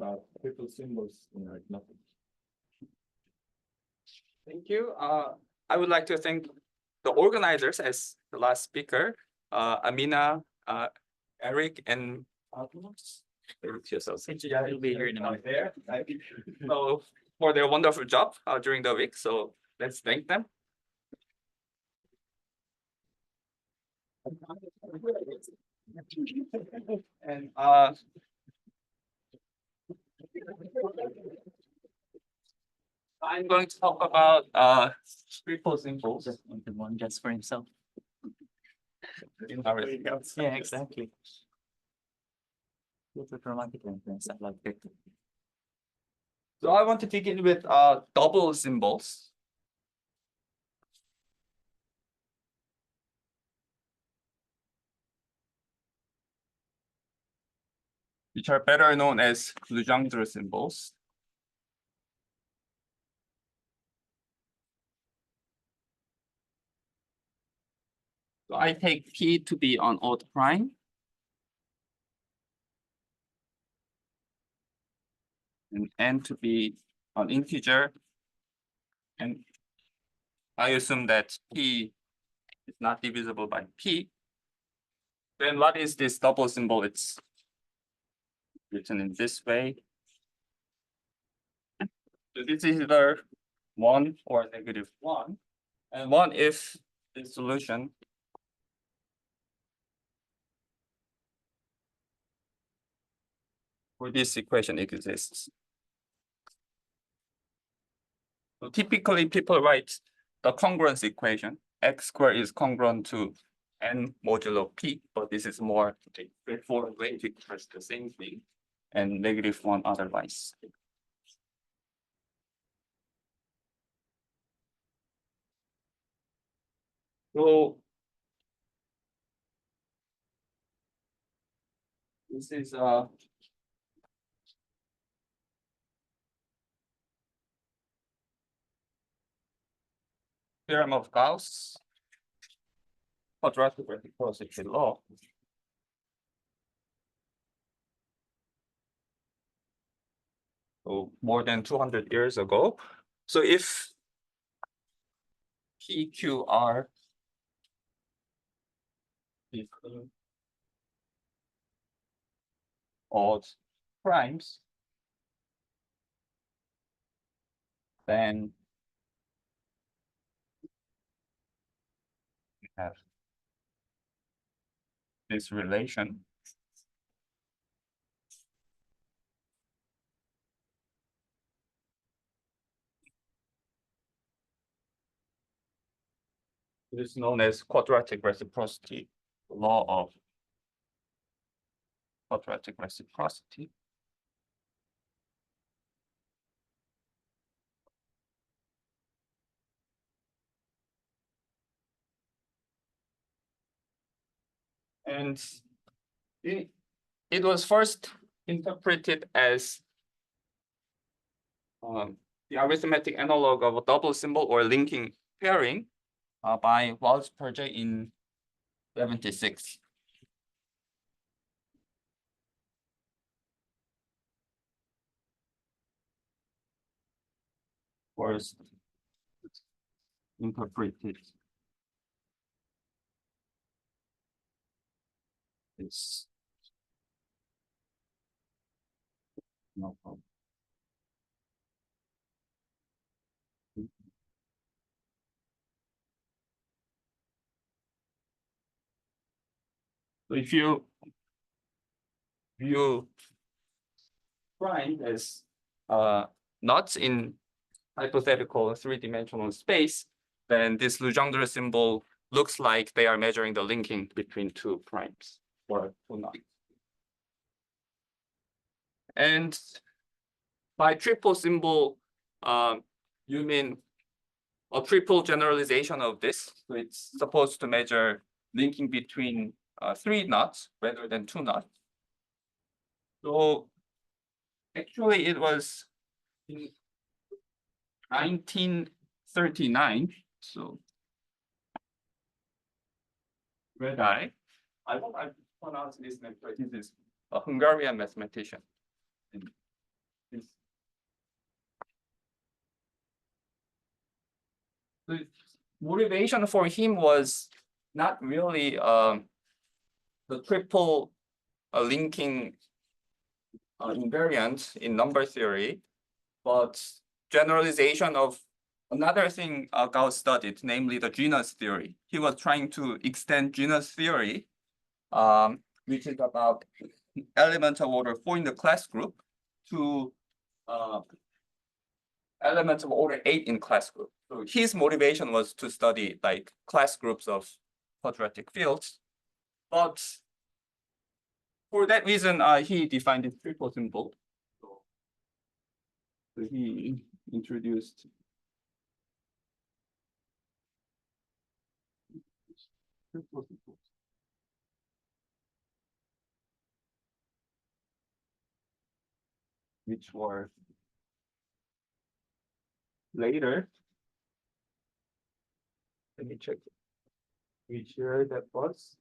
about triple symbols in arithmetic. Thank you. I would like to thank the organizers as the last speaker, Amina, Eric, and You'll be here in a minute. so for their wonderful job during the week. So let's thank them. And I'm going to talk about triple symbols. The one just for himself. In everything else. Yeah, exactly. It's a dramatic entrance. I like it. So I want to begin with double symbols. Which are better known as Legendre symbols. So I take P to be an odd prime. And N to be an integer. And I assume that P is not divisible by P. Then what is this double symbol? It's written in this way. So this is either 1 or -1. And 1 if the solution for this equation exists. So typically people write the congruence equation. X squared is congruent to n modulo p, but this is more a straightforward way to express the same thing, and -1 otherwise. So this is theorem of Gauss, quadratic reciprocity law. So more than 200 years ago. So if PQR is odd primes, then we have this relation. It is known as quadratic reciprocity, the law of quadratic reciprocity. And it was first interpreted as the arithmetic analog of a double symbol or linking pairing by Walsperger in 76. First interpreted this. No problem. So if you view prime as knots in hypothetical three-dimensional space, then this Legendre symbol looks like they are measuring the linking between two primes or two knots. And by triple symbol, you mean a triple generalization of this. So it's supposed to measure linking between 3 knots rather than 2 knots. So actually it was in 1939. So Red Eye. I hope I pronounced this name correctly. This is a Hungarian mathematician. The motivation for him was not really the triple linking invariant in number theory, but generalization of another thing Gauss studied, namely the genus theory. He was trying to extend genus theory, which is about elements of order 4 in the class group, to elements of order 8 in class group. So his motivation was to study like class groups of quadratic fields, but for that reason, he defined this triple symbol. So he introduced triple symbols, which were later. Let me check which year that was.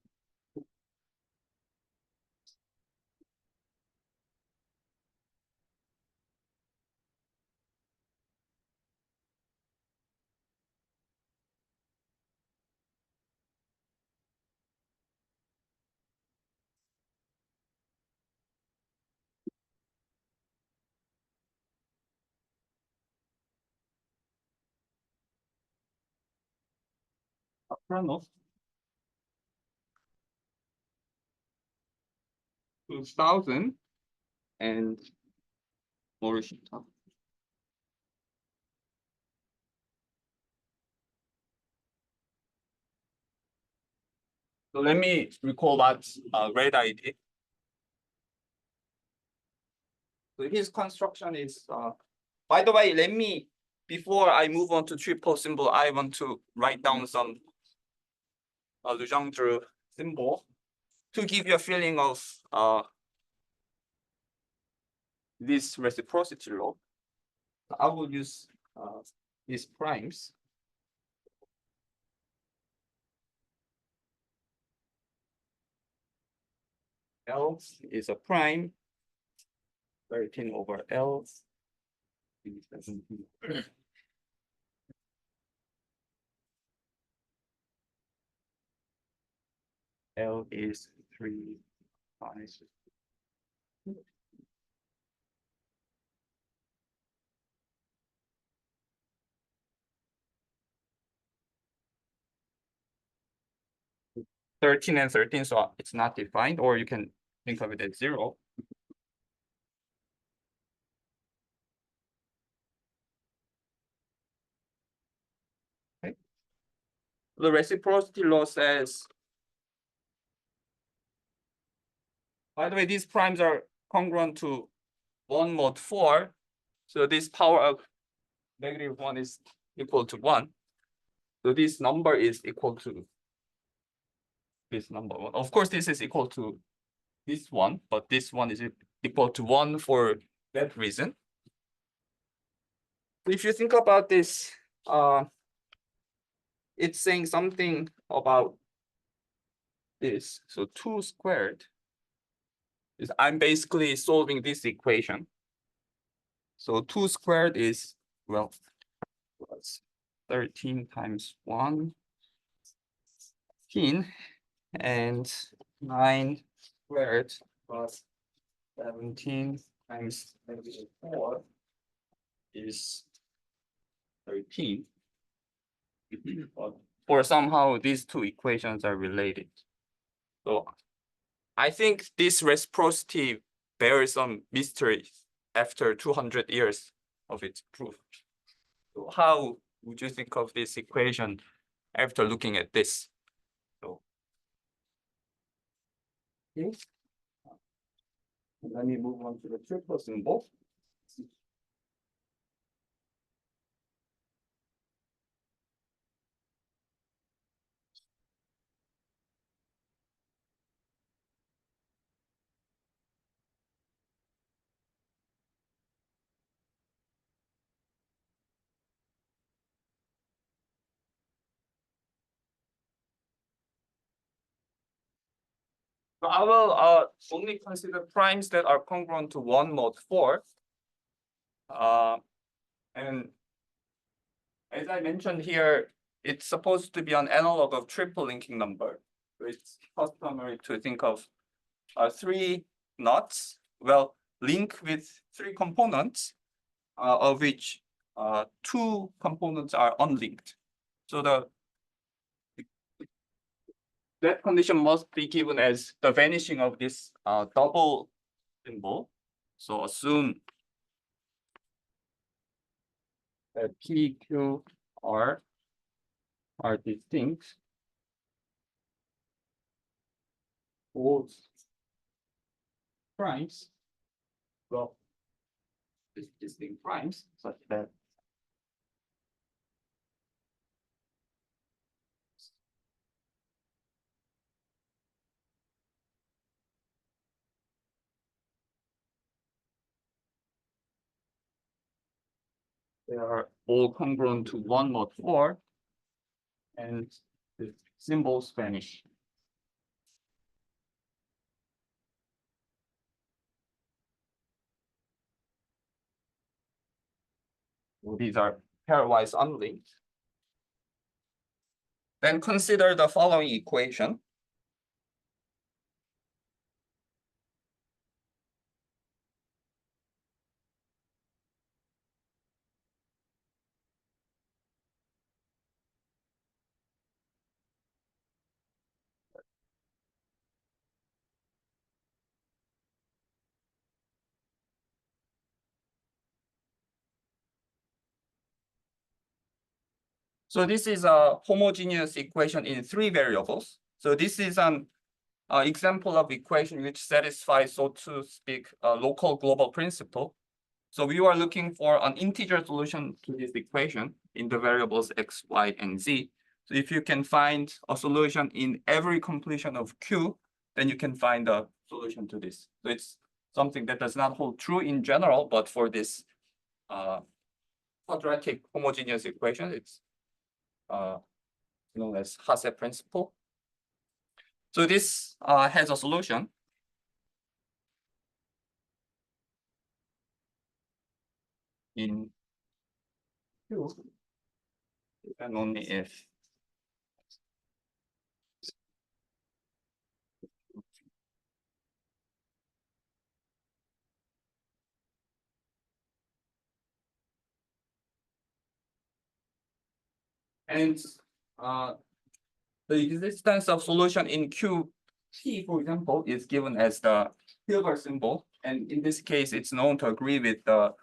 Aprano. 2000 and Morishita. So let me recall what Red I did. So his construction is, by the way, let me, before I move on to triple symbol, I want to write down some Legendre symbol to give you a feeling of this reciprocity law. I will use these primes. L is a prime, 13 over L. L is 3 times. Thirteen and 13, so it's not defined, or you can think of it as 0. Okay. The reciprocity law says, by the way, these primes are congruent to 1 mod 4. So this power of -1 is equal to 1. So this number is equal to this number 1. Of course, this is equal to this one, but this one is equal to 1 for that reason. So if you think about this, it's saying something about this. So 2 squared is, I'm basically solving this equation. So 2 squared is, well, 13 times 1, 15, and 9 squared plus 17 times 4 is 13. Or somehow these two equations are related. So I think this reciprocity bears some mystery after 200 years of its proof. So how would you think of this equation after looking at this? So okay. Let me move on to the triple symbol. So I will only consider primes that are congruent to 1 mod 4. And as I mentioned here, it's supposed to be an analog of triple linking number. So it's customary to think of three knots, well, link with three components, of which two components are unlinked. So that condition must be given as the vanishing of this double symbol. So assume that P, Q, R are distinct. Both primes, well, distinct primes such that they are all congruent to 1 mod 4, and the symbols vanish. So these are pairwise unlinked. Then consider the following equation. So this is a homogeneous equation in 3 variables. So this is an example of equation which satisfies, so to speak, a local global principle. So we are looking for an integer solution to this equation in the variables x, y, and z. So if you can find a solution in every completion of Q, then you can find a solution to this. So it's something that does not hold true in general, but for this quadratic homogeneous equation, it's known as Hasse principle. So this has a solution. In Q, and only if and the existence of solution in QT, for example, is given as the Hilbert symbol, and in this case, it's known to agree with the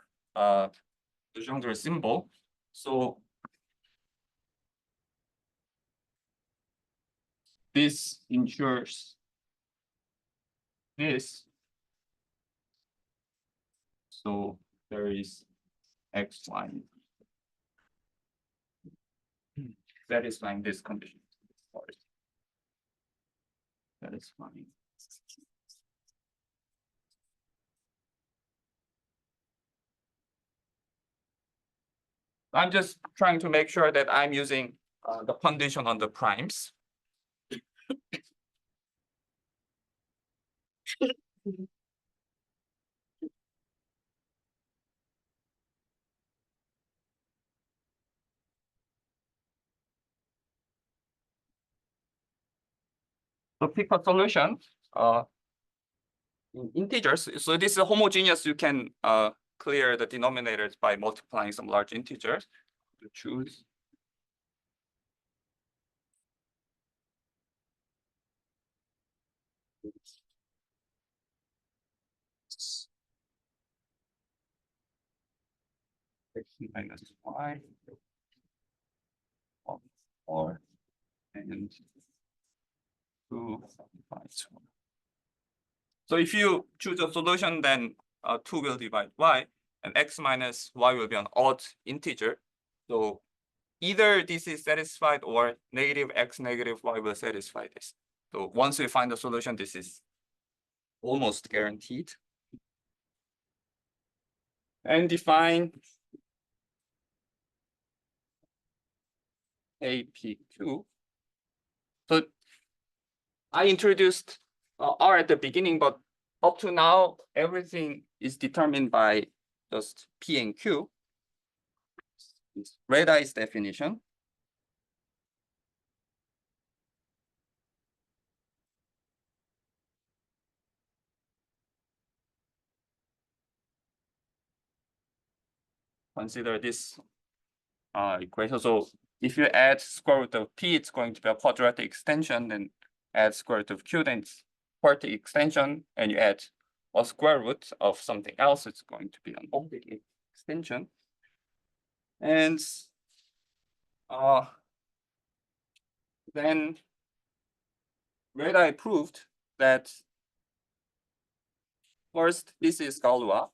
Legendre symbol. So this ensures this. So there is X line satisfying this condition. Satisfying. I'm just trying to make sure that I'm using the condition on the primes. So pick a solution in integers. So this is homogeneous. You can clear the denominators by multiplying some large integers to choose. X minus y, 1, 4, and 2, 5, 1. So if you choose a solution, then 2 will divide y, and x minus y will be an odd integer. So either this is satisfied or negative x, negative y will satisfy this. So once we find the solution, this is almost guaranteed. And define APQ. So I introduced R at the beginning, but up to now, everything is determined by just P and Q. Red eye's definition. Consider this equation. So if you add square root of P, it's going to be a quadratic extension, then add square root of Q, then it's quadratic extension, and you add a square root of something else, it's going to be an oblique extension. And then Red Eye proved that first, this is Galois.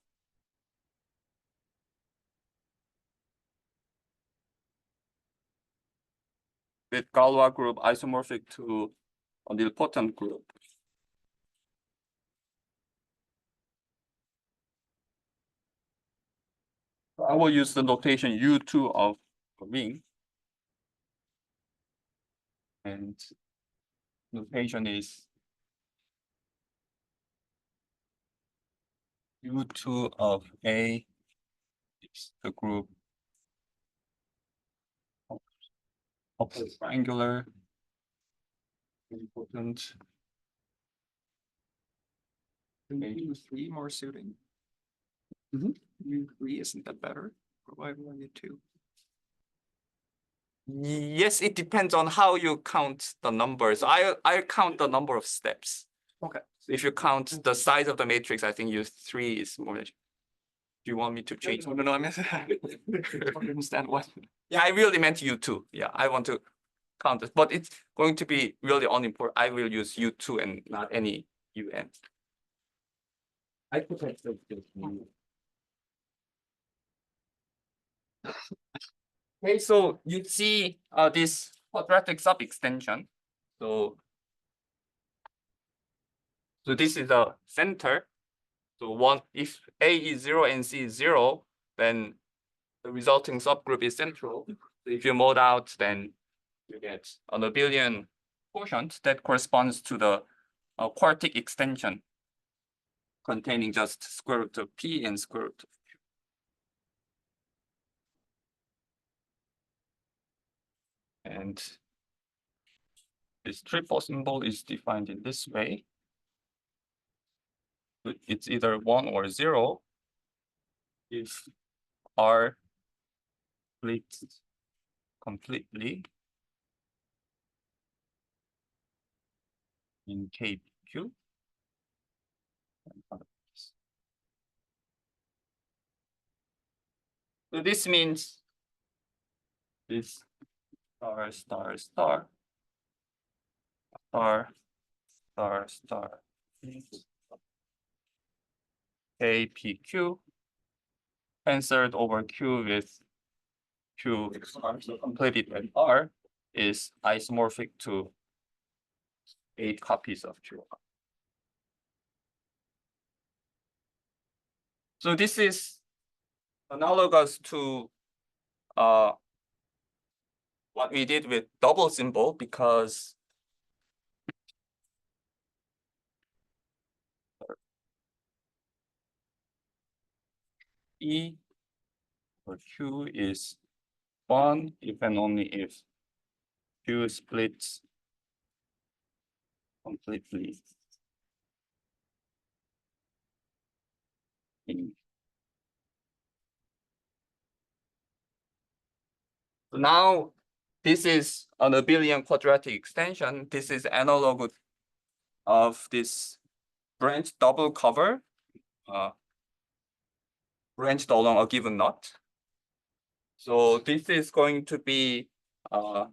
With Galois group isomorphic to a nilpotent group. I will use the notation U2 of a ring. And notation is U2 of A is the group of the triangular important. U3 more suiting. Mhm. U3, isn't that better? Or why would U2? Yes, it depends on how you count the numbers. I count the number of steps. Okay. If you count the size of the matrix, I think U3 is more. Do you want me to change? No, I meant I don't understand what. Yeah, I really meant U2. Yeah, I want to count it, but it's going to be really unimportant. I will use U2 and not any UN. I could have said U. Okay, so you see this quadratic sub-extension. So this is the center. So if A is 0 and C is 0, then the resulting subgroup is central. So if you mod out, then you get an abelian quotient that corresponds to the quartic extension containing just square root of P and square root of Q. And this triple symbol is defined in this way. It's either 1 or 0 if R splits completely in KQ. So this means this star, star, star, star, star, star, KPQ answered over Q with Q so completed with R is isomorphic to 8 copies of Q. So this is analogous to what we did with double symbol, because E or Q is 1 if and only if Q splits completely in. So now this is an abelian quadratic extension. This is analog of this branched double cover branched along a given knot. So this is going to be some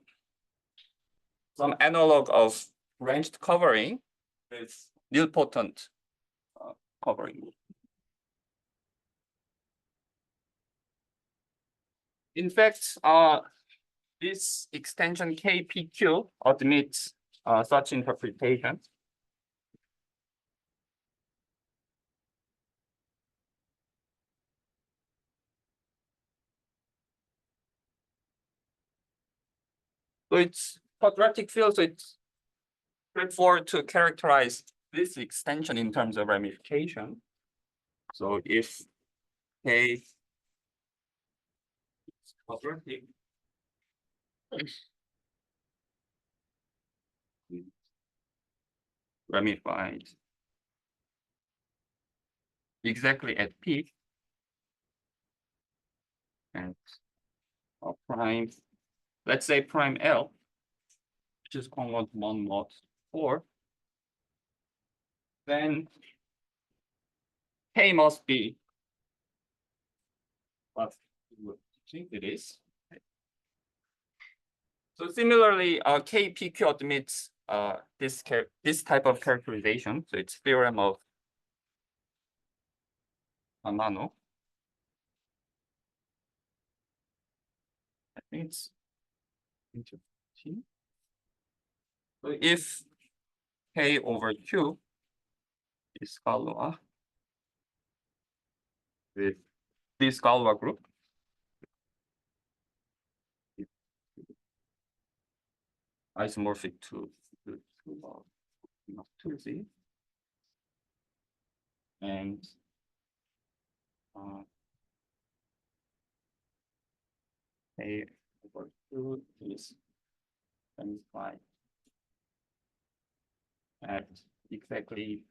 analog of branched covering with nilpotent covering. In fact, this extension KPQ admits such interpretation. So it's quadratic field, so it's straightforward to characterize this extension in terms of ramification. So if K quadratic ramified exactly at P and a prime, let's say prime L, which is conjugate 1 mod 4, then K must be what you would think it is. So similarly, KPQ admits this type of characterization. So it's theorem of Amano. I think it's into T. So if K over Q is Galois with this Galois group, isomorphic to Z, and K over Q is satisfied at exactly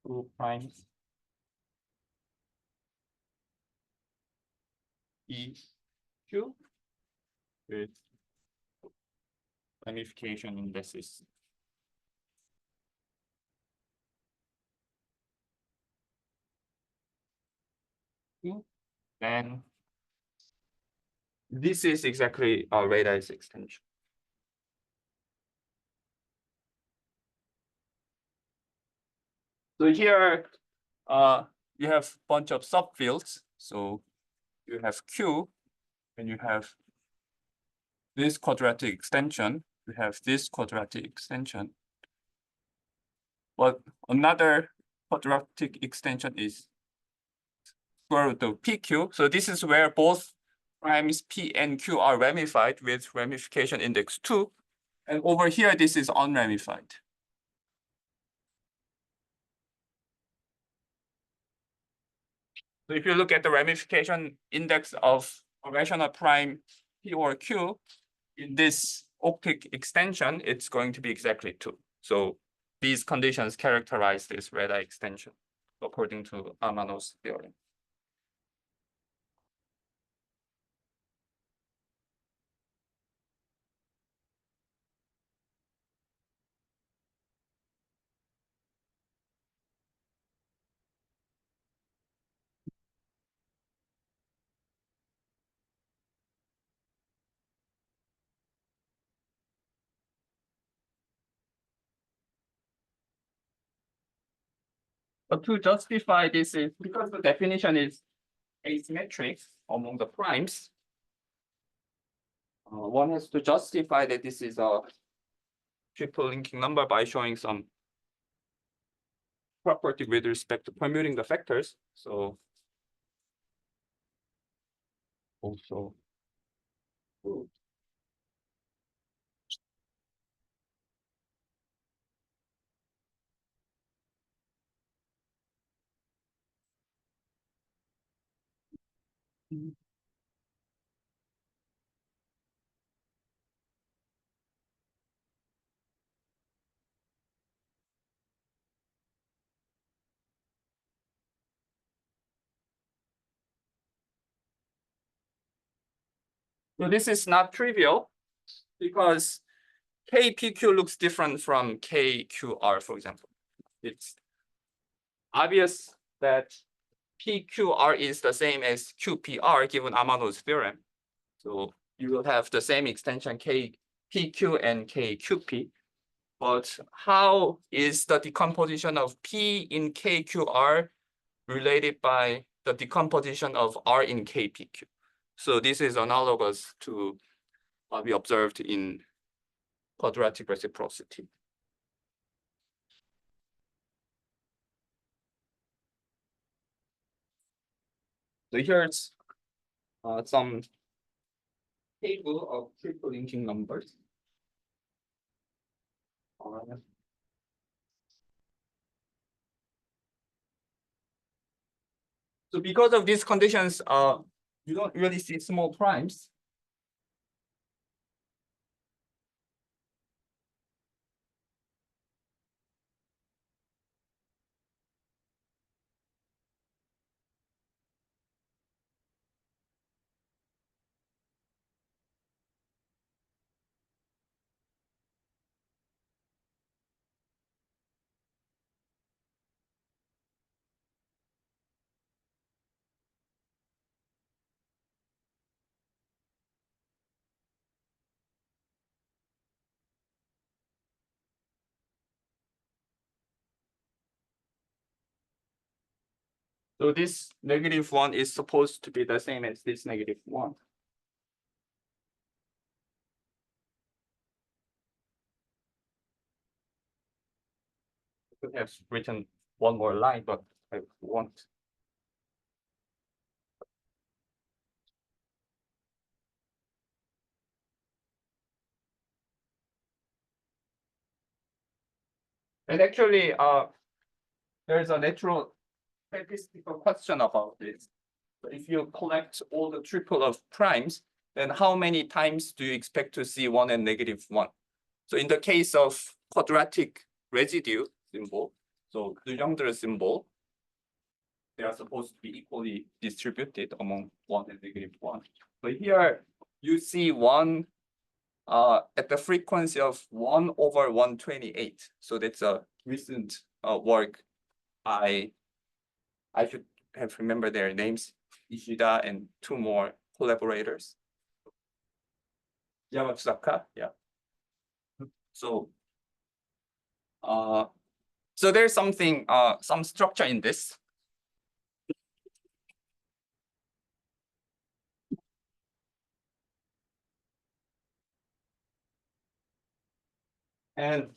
2 primes EQ with ramification indices. Then this is exactly a radix extension. So here, you have a bunch of subfields. So you have Q, and you have this quadratic extension. You have this quadratic extension. But another quadratic extension is square root of PQ. So this is where both primes P and Q are ramified with ramification index 2. And over here, this is unramified. So if you look at the ramification index of a rational prime P or Q in this octic extension, it's going to be exactly 2. So these conditions characterize this radix extension according to Amano's theorem. But to justify this is because the definition is asymmetric among the primes. One has to justify that this is a triple linking number by showing some property with respect to permuting the factors. So also so this is not trivial because KPQ looks different from KQR, for example. It's obvious that PQR is the same as QPR given Amano's theorem. So you will have the same extension KPQ and KQP. But how is the decomposition of P in KQR related by the decomposition of R in KPQ? So this is analogous to what we observed in quadratic reciprocity. So here's some table of triple linking numbers. So because of these conditions, you don't really see small primes. So this -1 is supposed to be the same as this -1. I could have written one more line, but I won't. And actually, there's a natural statistical question about this. So if you collect all the triple of primes, then how many times do you expect to see 1 and -1? So in the case of quadratic residue symbol, so the younger symbol, they are supposed to be equally distributed among 1 and -1. But here you see one at the frequency of 1/128. So that's a recent work. I should have remembered their names, Ishida and two more collaborators. Yamatsuka, yeah. So so there's something, some structure in this. And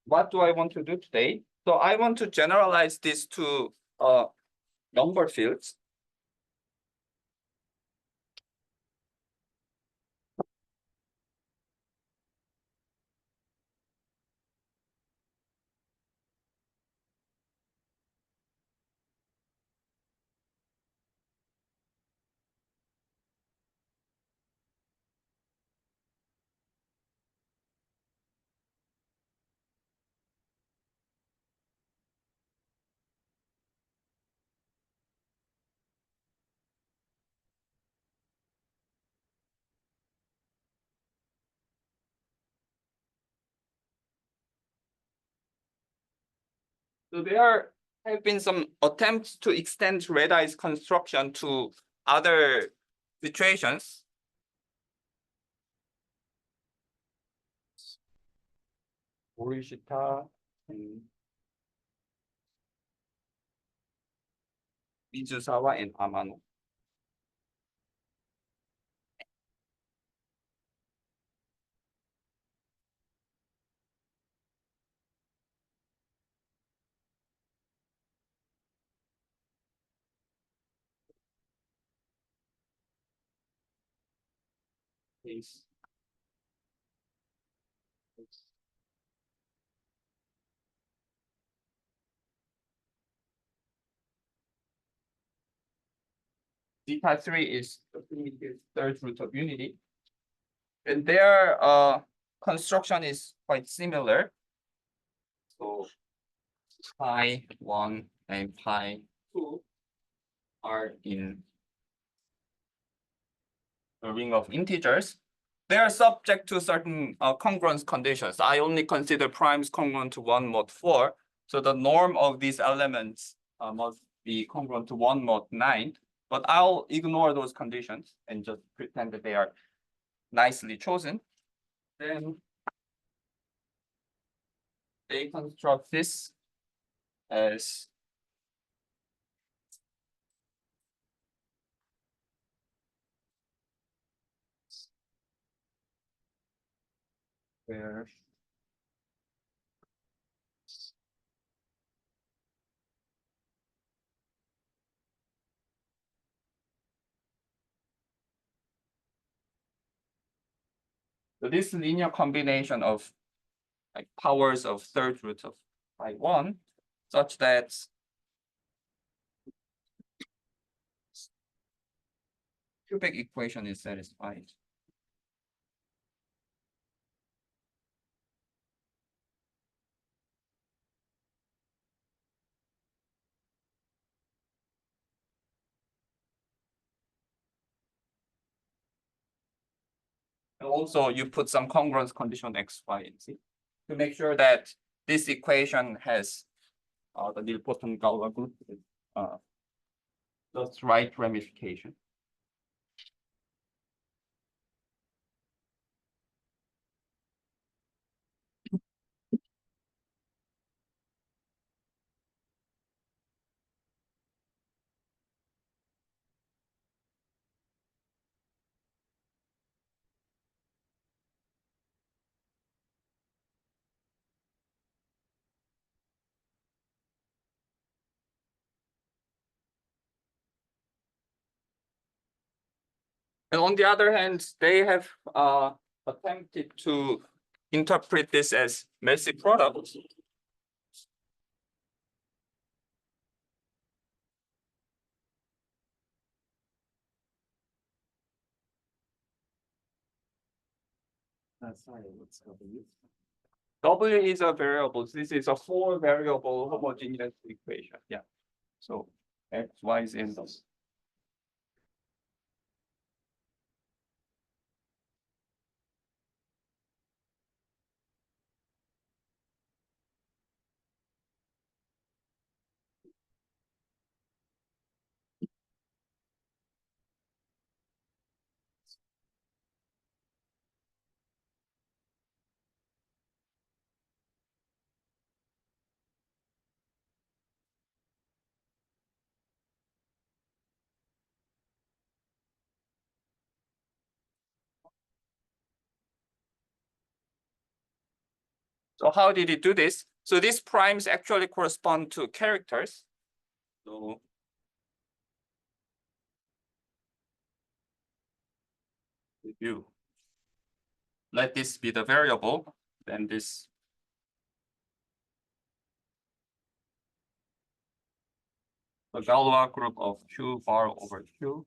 what do I want to do today? So I want to generalize this to number fields. So there have been some attempts to extend red-eyes construction to other situations. Morishita and Mizusawa and Amano. Yes. Zeta 3 is the primitive third root of unity. And their construction is quite similar. So pi 1 and pi 2 are in a ring of integers. They are subject to certain congruence conditions. I only consider primes congruent to 1 mod 4. So the norm of these elements must be congruent to 1 mod 9. But I'll ignore those conditions and just pretend that they are nicely chosen. Then they construct this as where so this linear combination of like powers of third root of pi 1 such that cubic equation is satisfied. And also, you put some congruence condition x, y, and z to make sure that this equation has the nilpotent-Galois group with just right ramification. And on the other hand, they have attempted to interpret this as messy product. That's why it's W. W is a variable. This is a four variable homogeneous equation. Yeah. So x, y, z, and those. So how did it do this? So these primes actually correspond to characters. So if you let this be the variable, then this the Galois group of Q bar over Q.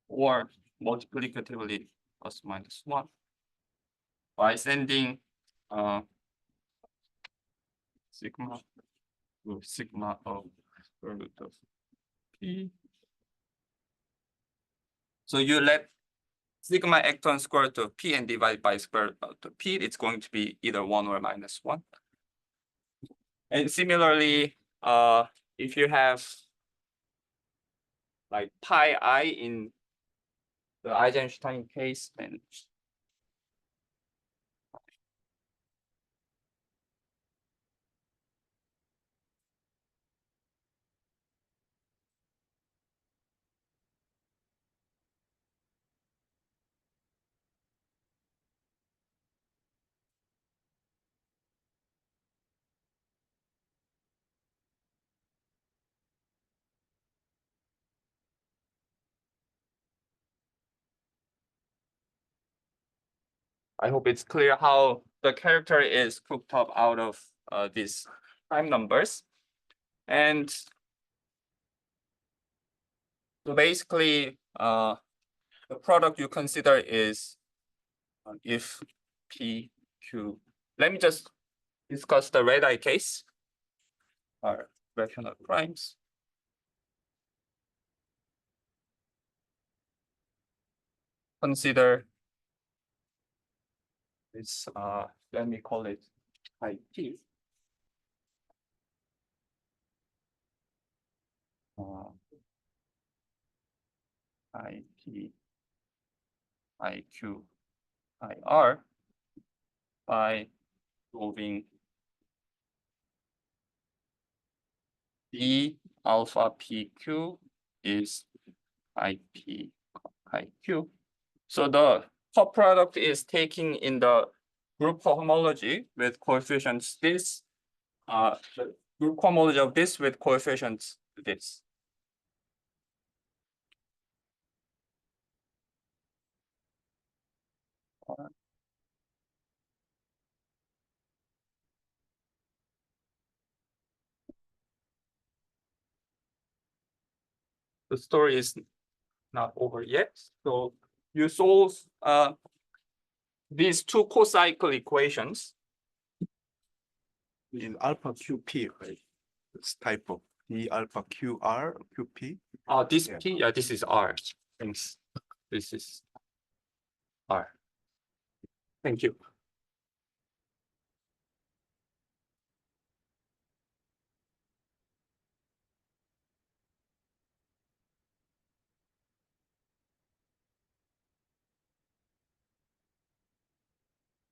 Or multiplicatively plus minus 1 by sending sigma to sigma of square root of p. So you let sigma act on square root of p and divide by square root of p. It's going to be either 1 or minus 1. And similarly, if you have like pi I in the Eisenstein case, then I hope it's clear how the character is cooked up out of these prime numbers. And so basically, the product you consider is if P, Q. Let me just discuss the red eye case, or rational primes. Consider this, let me call it IP. IP, IQ, IR by solving D alpha PQ is IP IQ. So the top product is taking in the group homology with coefficients this, the group homology of this with coefficients this. the story is not over yet. So you solve these two co-cycle equations. In alpha QP, right? This type of D alpha QR QP. This Yeah. P, yeah, this is R. Thanks. This is R. Thank you.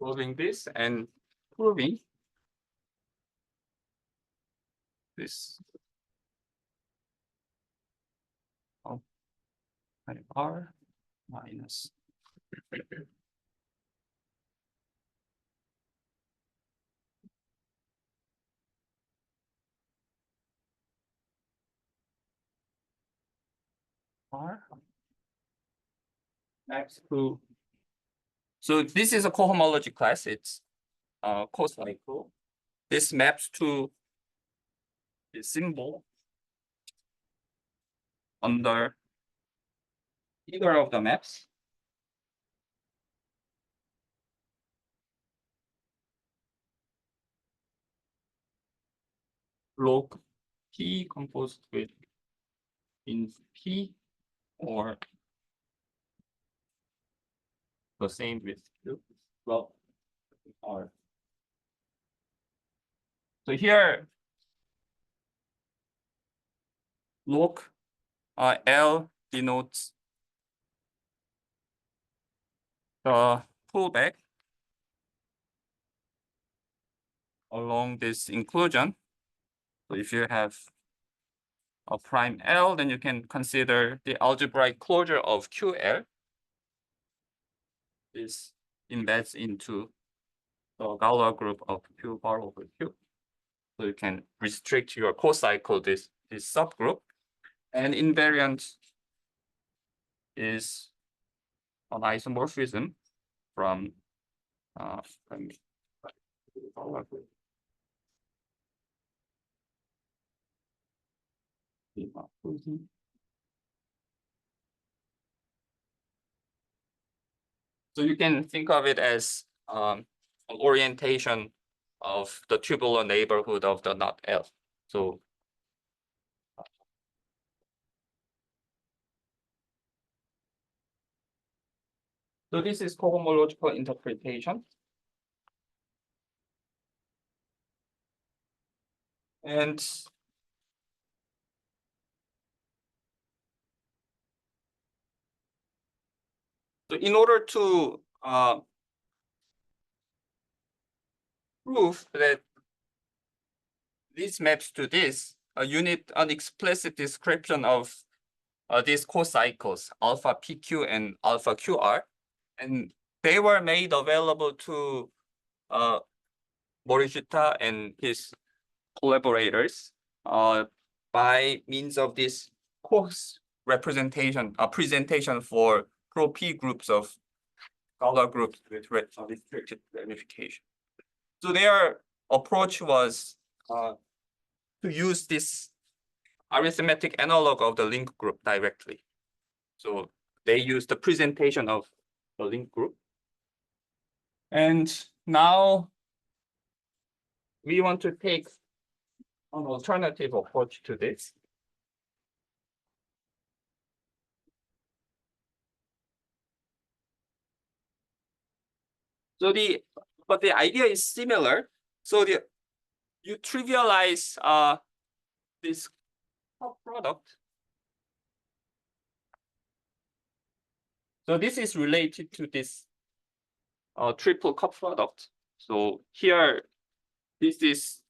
Solving this and proving this. Oh, R minus R maps to. So this is a cohomology class. It's co-cycle. This maps to the symbol under either of the maps. Log P composed with in P or the same with Q. Well, R. So here, log L denotes the pullback along this inclusion. So if you have a prime L, then you can consider the algebraic closure of QL is embeds into the Galois group of Q bar over Q. So you can restrict your co-cycle this subgroup, and invariant is an isomorphism from so you can think of it as an orientation of the tubular neighborhood of the knot L. So this is cohomological interpretation. And so in order to prove that this maps to this, you need an explicit description of these co-cycles, alpha PQ and alpha QR. And they were made available to Morishita and his collaborators by means of this coarse representation, presentation for pro-P groups of Galois groups with restricted ramification. So their approach was to use this arithmetic analog of the link group directly. So they use the presentation of the link group. And now we want to take an alternative approach to this. So but the idea is similar. So you trivialize this product. So this is related to this triple cup product. So here, this is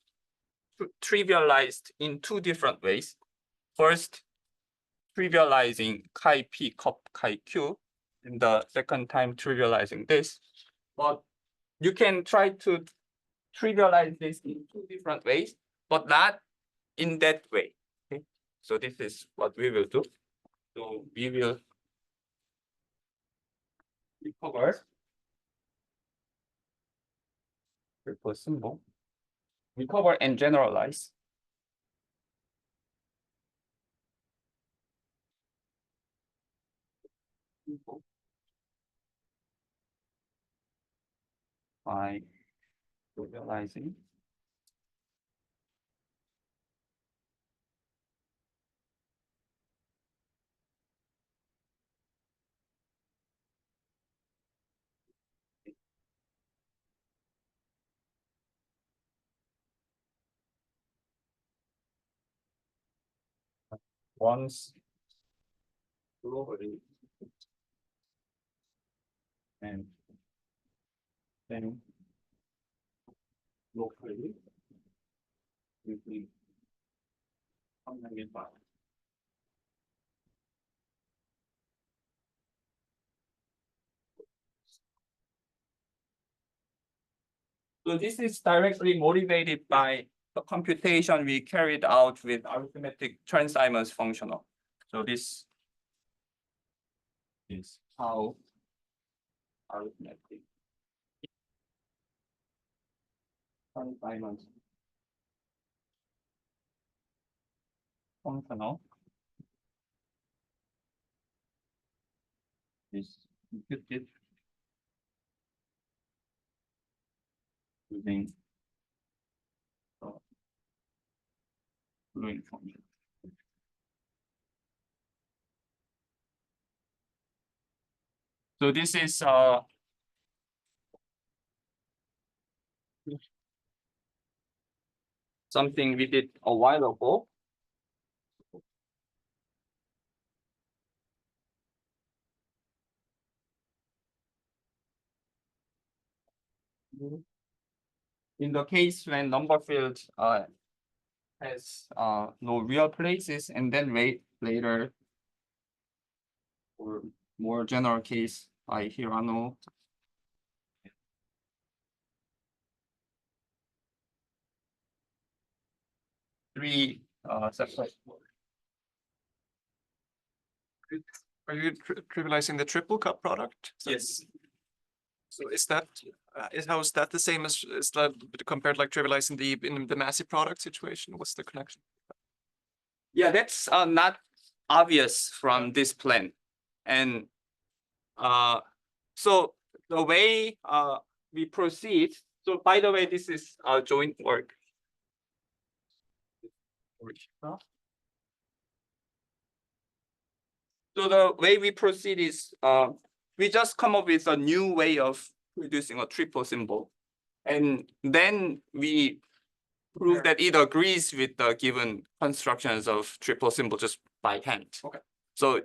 trivialized in two different ways. First, trivializing chi p cup chi q, and the second time trivializing this. But you can try to trivialize this in two different ways, but not in that way. Okay? So this is what we will do. So we will recover triple symbol, recover and generalize by trivializing once globally and then locally using fundamental. So this is directly motivated by the computation we carried out with arithmetic Chern-Simons functional. So this is how arithmetic Chern-Simons functional is computed using the following function. So this is something we did a while ago. In the case when number field has no real places, and then later or more general case by Hirano. Three separate. Are you trivializing the triple cup product? Yes. So is that, how is that the same as, is that compared like trivializing in the Massey product situation? What's the connection? Yeah, that's not obvious from this plan. And so the way we proceed, so by the way, this is joint work. So the way we proceed is we just come up with a new way of producing a triple symbol. And then we prove that it agrees with the given constructions of triple symbol just by hand. Okay. So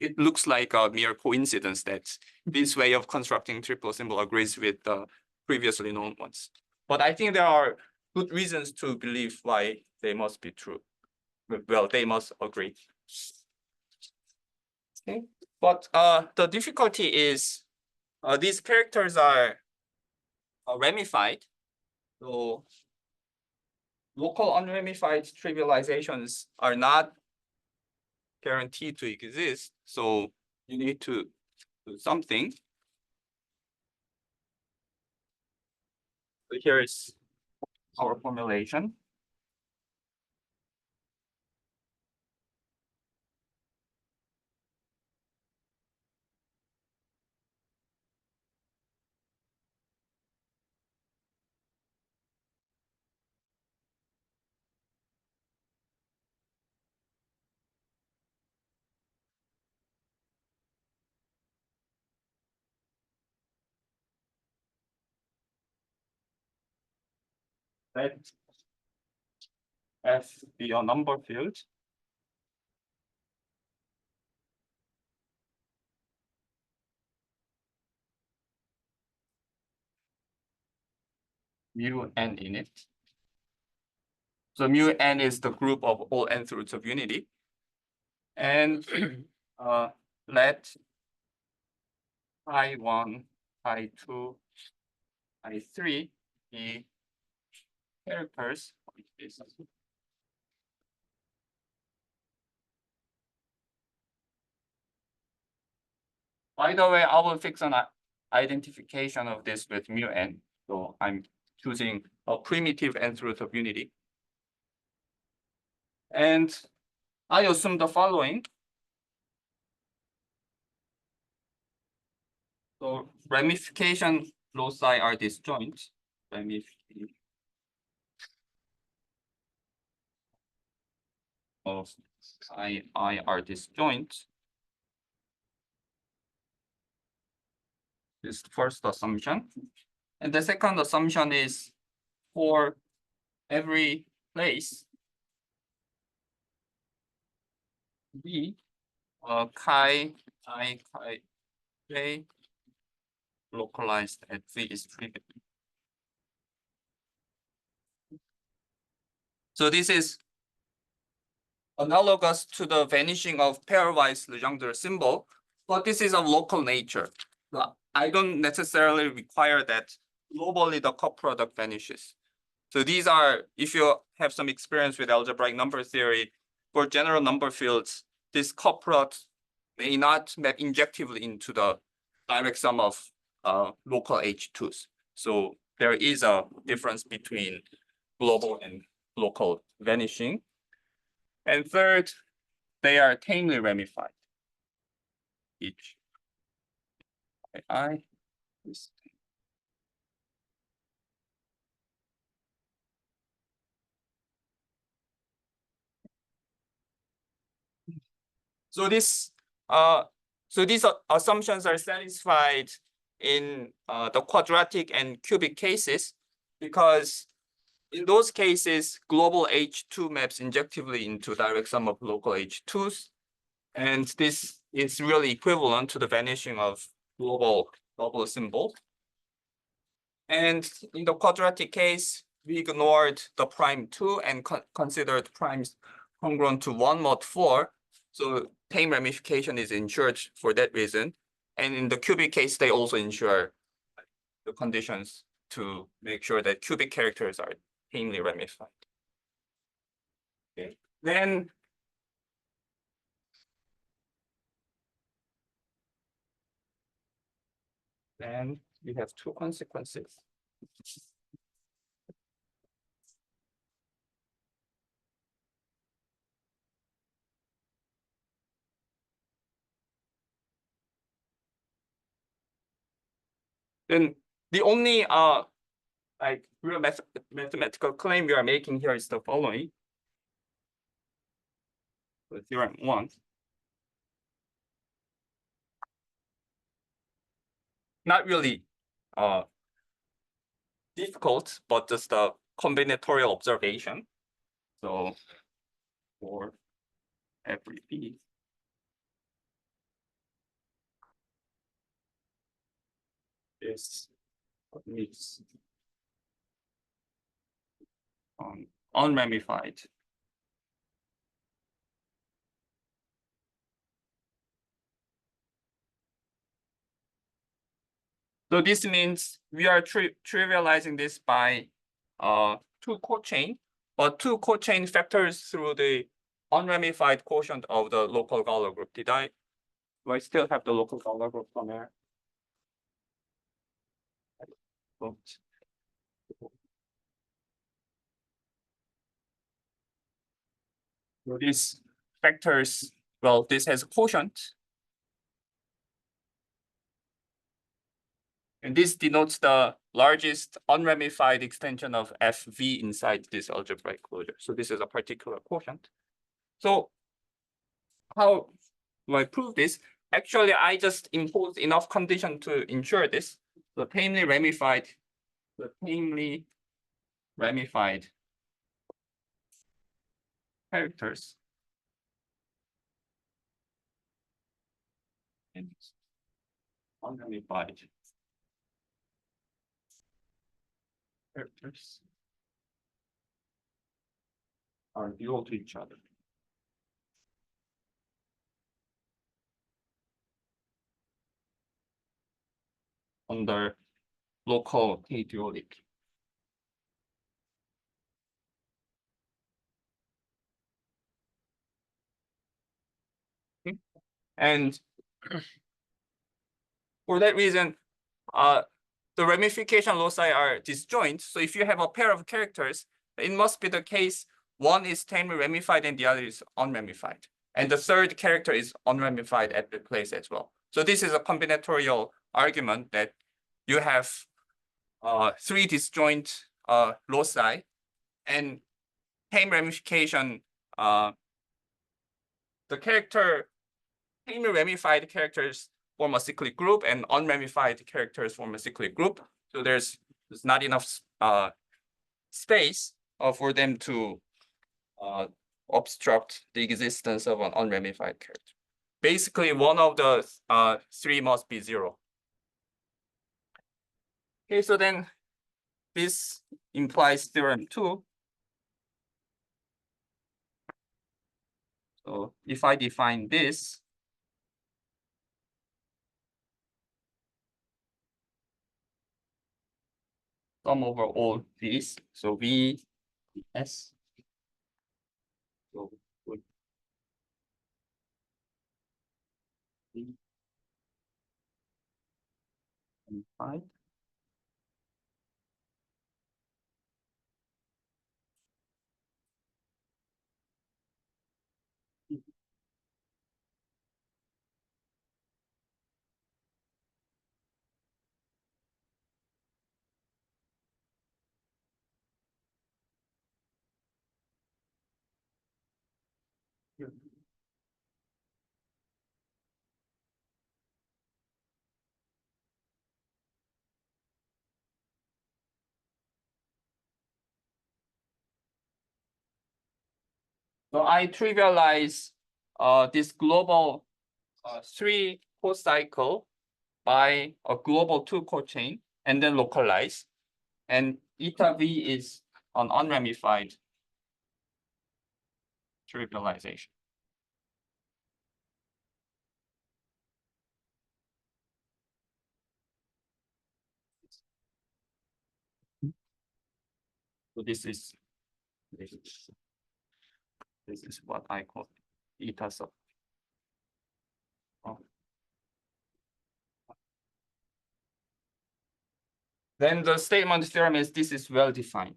it looks like a mere coincidence that this way of constructing triple symbol agrees with the previously known ones. But I think there are good reasons to believe why they must be true. Well, they must agree. Okay. But the difficulty is these characters are ramified. So local unramified trivializations are not guaranteed to exist. So you need to do something. So here is our formulation. Let F be a number field. Mu n in it. So mu n is the group of all nth roots of unity. And let I1, I2, I3 be characters of this. By the way, I will fix an identification of this with mu n. So I'm choosing a primitive nth root of unity. And I assume the following. So ramification loci are disjoint, of I are disjoint. This is the first assumption. And the second assumption is for every place V, chi j localized at V is trivial. So this is analogous to the vanishing of pairwise Legendre symbol, but this is of local nature. I don't necessarily require that globally the cup product vanishes. So these are, if you have some experience with algebraic number theory, for general number fields, this cup product may not map injectively into the direct sum of local H2s. So there is a difference between global and local vanishing. And third, they are tamely ramified. Each I is so this so these assumptions are satisfied in the quadratic and cubic cases, because in those cases, global H2 maps injectively into direct sum of local H2s. And this is really equivalent to the vanishing of global double symbol. And in the quadratic case, we ignored the prime 2 and considered primes congruent to 1 mod 4. So tame ramification is ensured for that reason. And in the cubic case, they also ensure the conditions to make sure that cubic characters are tamely ramified. Okay. Then we have two consequences. Then the only like real mathematical claim we are making here is the following. So theorem 1. Not really difficult, but just a combinatorial observation. So for every B, is mixed unramified. So this means we are trivializing this by two cochain, but two cochain factors through the unramified quotient of the local Gauler group. Do I still have the local Gauler group somewhere? So these factors, well, this has a quotient. And this denotes the largest unramified extension of FV inside this algebraic closure. So this is a particular quotient. So how do I prove this? Actually, I just impose enough condition to ensure this. The tamely ramified characters and unramified characters are dual to each other. Under local K-duality. And for that reason, the ramification loci are disjoint. So if you have a pair of characters, it must be the case one is tamely ramified and the other is unramified. And the third character is unramified at the place as well. So this is a combinatorial argument that you have three disjoint loci, and Haim ramification, the Haim ramified characters form a cyclic group, and unramified characters form a cyclic group. So there's not enough space for them to obstruct the existence of an unramified character. Basically, one of the three must be zero. Okay, so then this implies theorem 2. So if I define this, sum over all these, so V S. So would be and 5. So I trivialize this global 3 co-cycle by a global 2 co-chain and then localize. And eta V is an unramified trivialization. So this is what I call eta sub. Oh. Then the statement theorem is this is well defined.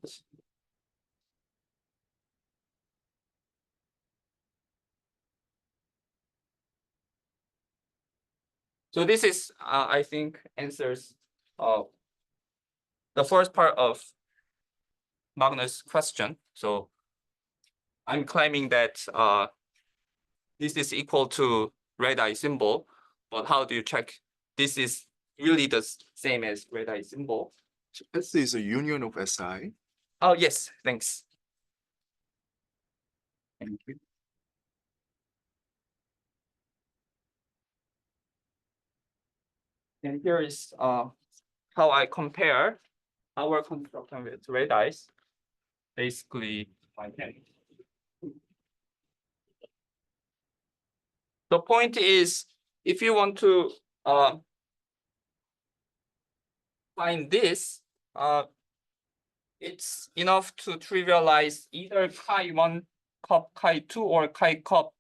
So this is, I think, answers the first part of Magnus' question. So I'm claiming that this is equal to red eye symbol, but how do you check this is really the same as red eye symbol? S is a union of SI. Oh, yes, thanks. Thank you. And here is how I compare our construction with red eyes. Basically, I can. The point is, if you want to find this, it's enough to trivialize either chi1 cup chi2 or chi2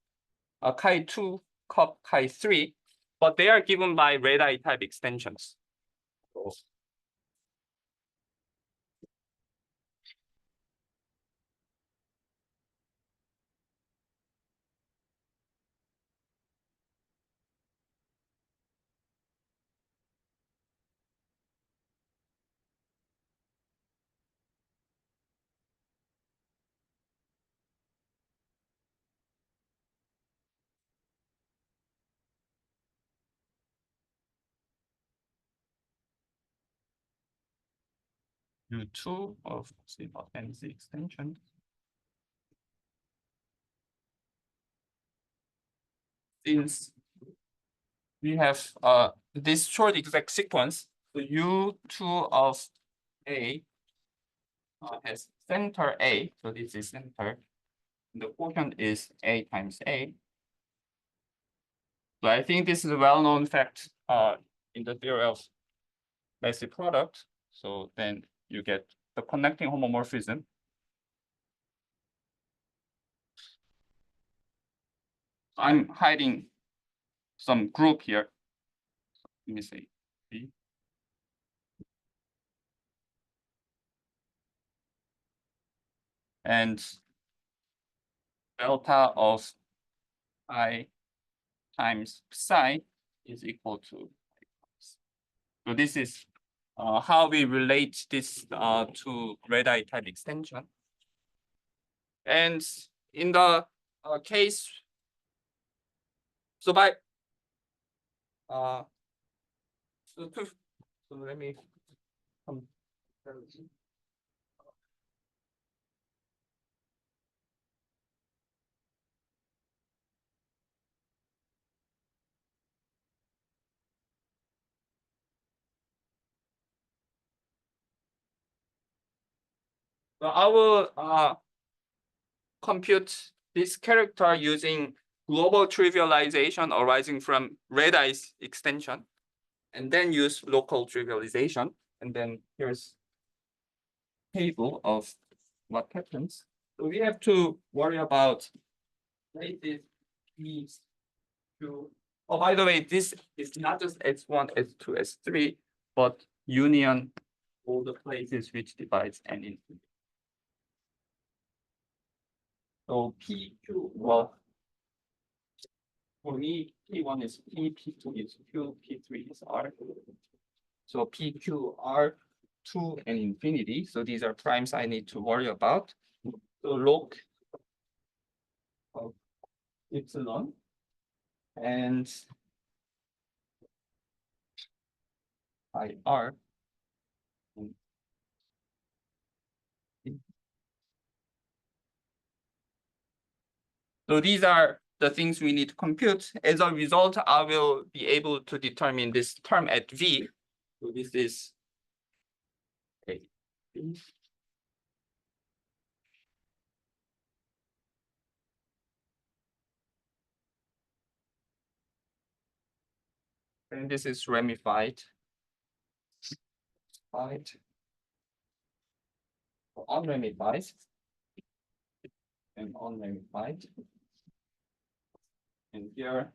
cup chi3, but they are given by red eye type extensions. So, U2 of sigma NC extension. Since we have this short exact sequence, the U2 of A has center A, so this is center. The quotient is A times A. So I think this is a well-known fact in the theory of massive product. So then you get the connecting homomorphism. I'm hiding some group here. Let me see. B. And delta of I times psi is equal to. So this is how we relate this to red-eye type extension. And in the case, so by so let me so I will compute this character using global trivialization arising from red-eye's extension, and then use local trivialization. And then here's table of what happens. So we have to worry about places P, Q. Oh, by the way, this is not just S1, S2, S3, but union all the places which divides N into. So PQ, well, for me, P1 is P, P2 is Q, P3 is R. So PQ are 2 and infinity. So these are primes I need to worry about. So log of epsilon and IR. So these are the things we need to compute. As a result, I will be able to determine this term at V. So this is A. And this is ramified. Right. Unramified. And unramified. And here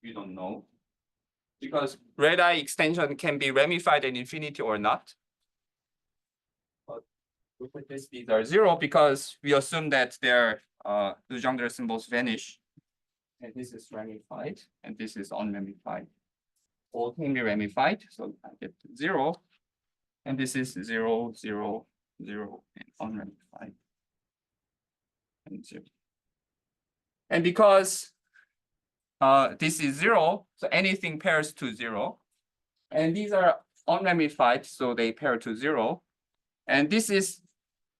we don't know, because red-eye extension can be ramified at infinity or not. But look at this, these are 0 because we assume that their Legendre symbols vanish. And this is ramified, and this is unramified. All can be ramified, so I get 0. And this is 0, 0, 0, and unramified. And 0. And because this is 0, so anything pairs to 0. And these are unramified, so they pair to 0. And this is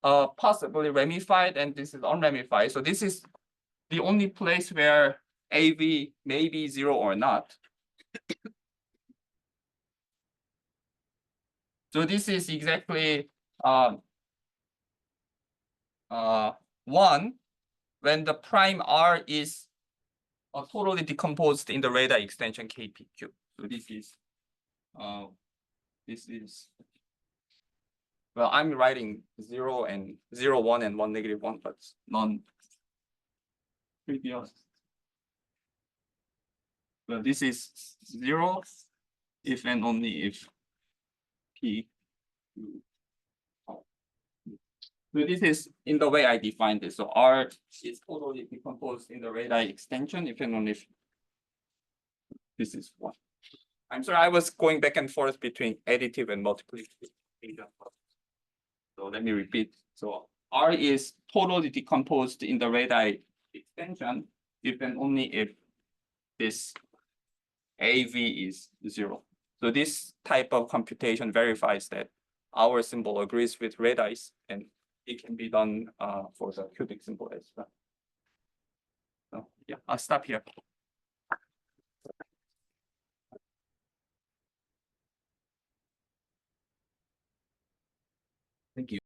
possibly ramified, and this is unramified. So this is the only place where AV may be 0 or not. So this is exactly 1 when the prime R is totally decomposed in the radar extension KPQ. So this is well, I'm writing 0 and 0, 1 and 1, -1, but non previous. Well, this is 0 if and only if P. So this is in the way I defined this. So R is totally decomposed in the radar extension if and only if this is 1. I'm sorry, I was going back and forth between additive and multiplicative. So let me repeat. So R is totally decomposed in the radar extension if and only if this AV is 0. So this type of computation verifies that our symbol agrees with red-eyes, and it can be done for the cubic symbol as well. So yeah, I'll stop here. Thank you.